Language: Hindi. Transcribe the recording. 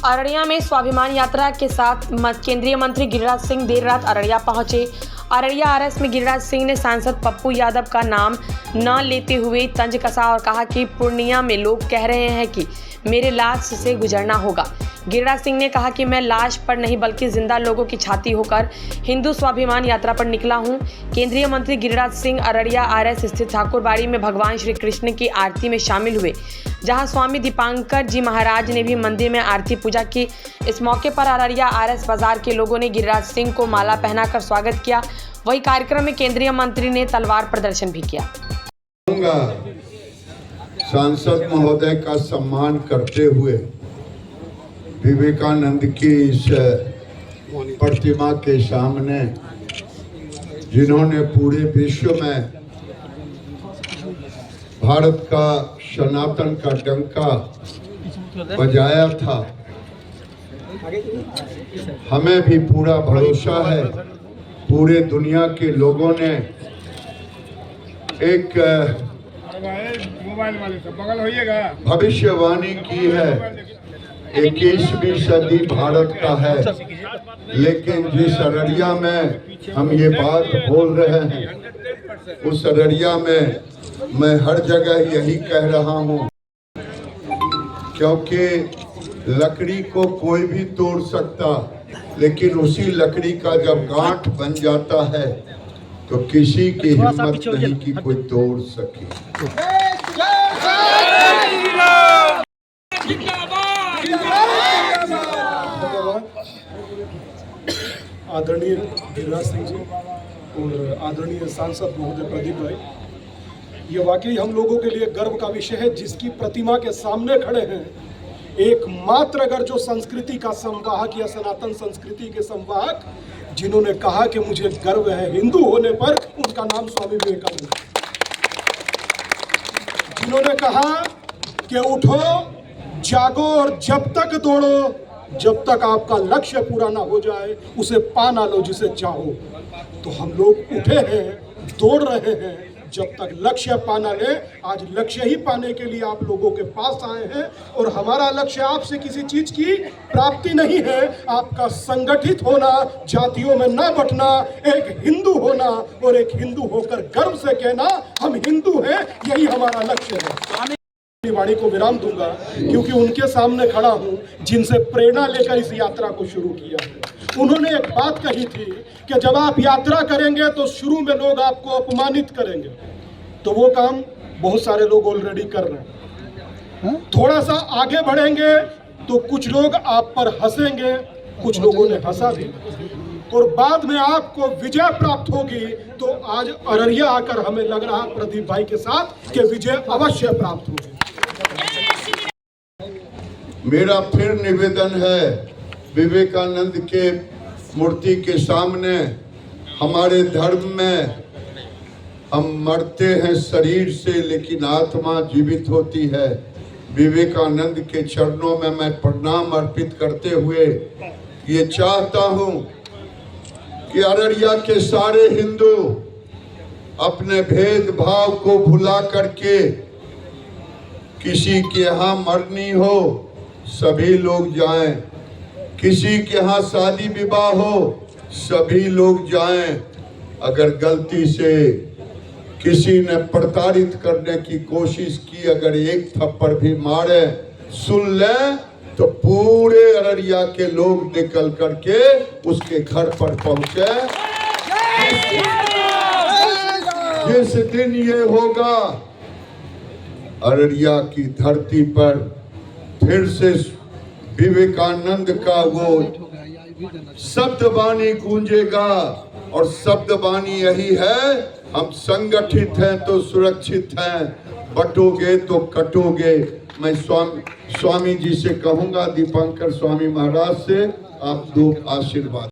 अररिया में स्वाभिमान यात्रा के साथ केंद्रीय मंत्री गिरिराज सिंह देर रात अररिया पहुंचे। अररिया आरएस में गिरिराज सिंह ने सांसद पप्पू यादव का नाम न लेते हुए तंज कसा और कहा कि पूर्णिया में लोग कह रहे हैं कि मेरे लाश से गुजरना होगा। गिरिराज सिंह ने कहा कि मैं लाश पर नहीं बल्कि जिंदा लोगों की छाती होकर हिंदू स्वाभिमान यात्रा पर निकला हूं। केंद्रीय मंत्री गिरिराज सिंह अररिया आरएस स्थित ठाकुरबाड़ी में भगवान श्री कृष्ण की आरती में शामिल हुए, जहां स्वामी दीपांकर जी महाराज ने भी मंदिर में आरती पूजा की। इस मौके पर अररिया आरएस बाजार के लोगों ने गिरिराज सिंह को माला पहनाकर स्वागत किया। वही कार्यक्रम में केंद्रीय मंत्री ने तलवार प्रदर्शन भी किया। सांसद महोदय का सम्मान करते हुए विवेकानंद की इस प्रतिमा के सामने, जिन्होंने पूरे विश्व में भारत का सनातन का डंका बजाया था, हमें भी पूरा भरोसा है पूरे दुनिया के लोगों ने एक भविष्यवाणी की है। 21वीं सदी भारत का है, लेकिन जिस अररिया में हम ये बात बोल रहे हैं, उस अररिया में मैं हर जगह यही कह रहा हूँ, क्योंकि लकड़ी को कोई भी तोड़ सकता, लेकिन उसी लकड़ी का जब गांठ बन जाता है तो किसी की हिम्मत नहीं कि कोई तोड़ सके। आदरणीय गिरिराज सिंह जी और आदरणीय सांसद महोदय प्रदीप भाई, ये वाकई हम लोगों के लिए गर्व का विषय है, जिसकी प्रतिमा के सामने खड़े हैं एकमात्र अगर जो संस्कृति का संवाहक या सनातन संस्कृति के संवाहक, जिन्होंने कहा कि मुझे गर्व है हिंदू होने पर, उनका नाम स्वामी विवेकानंद। जिन्होंने कहा कि उठो जागो और जब तक दौड़ो, जब तक आपका लक्ष्य पूरा ना हो जाए उसे पा ना लो जिसे चाहो। तो हम लोग उठे हैं, दौड़ रहे हैं, जब तक लक्ष्य पाना ले। आज लक्ष्य ही पाने के लिए आप लोगों के पास आए हैं, और हमारा लक्ष्य आपसे किसी चीज की प्राप्ति नहीं है, आपका संगठित होना, जातियों में ना बंटना, एक हिंदू होना और एक हिंदू होकर गर्व से कहना हम हिंदू हैं, यही हमारा लक्ष्य है। वाणी को विराम दूंगा क्योंकि उनके सामने खड़ा हूं जिनसे प्रेरणा लेकर इस यात्रा को शुरू किया है। उन्होंने एक बात कही थी कि जब आप यात्रा करेंगे तो शुरू में लोग आपको अपमानित करेंगे, तो वो काम बहुत सारे लोग ऑलरेडी कर रहे हैं। थोड़ा सा आगे बढ़ेंगे तो कुछ लोग आप पर हंसेंगे, कुछ लोगों ने हंसा भी, और बाद में आपको विजय प्राप्त होगी। तो आज अररिया आकर हमें लग रहा प्रदीप भाई के साथ कि विजय अवश्य प्राप्त होगी। मेरा फिर निवेदन है, विवेकानंद के मूर्ति के सामने, हमारे धर्म में हम मरते हैं शरीर से लेकिन आत्मा जीवित होती है। विवेकानंद के चरणों में मैं प्रणाम अर्पित करते हुए ये चाहता हूं कि अररिया के सारे हिंदू अपने भेदभाव को भुला करके, किसी के यहाँ मरनी हो सभी लोग जाएं, किसी के यहाँ शादी विवाह हो सभी लोग जाएं। अगर गलती से किसी ने प्रताड़ित करने की कोशिश की, अगर एक थप्पड़ भी मारे सुन ले, तो पूरे अररिया के लोग निकल करके उसके घर पर पहुंचे। जिस दिन ये होगा, अररिया की धरती पर फिर से विवेकानंद का वो शब्दवाणी गूंजेगा, और शब्दवाणी यही है, हम संगठित हैं तो सुरक्षित हैं, बटोगे तो कटोगे। मैं स्वामी जी से कहूंगा, दीपांकर स्वामी महाराज से, आप दो आशीर्वाद।